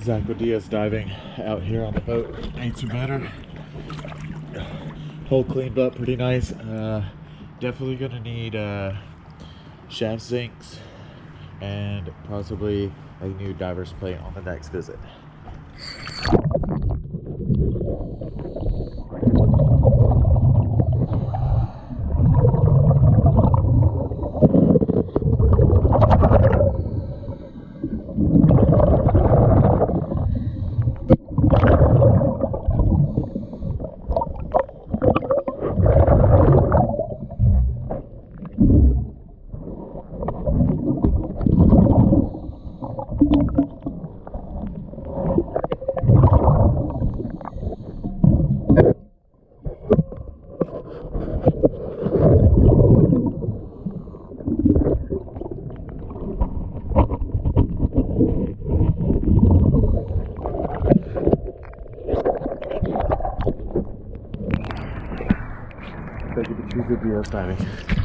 Zach Diaz diving out here on the boat. Ain't better. Hole cleaned up pretty nice. Definitely gonna need shaft sinks and possibly a new diver's plate on the next visit. Thank you for choosing DS diving.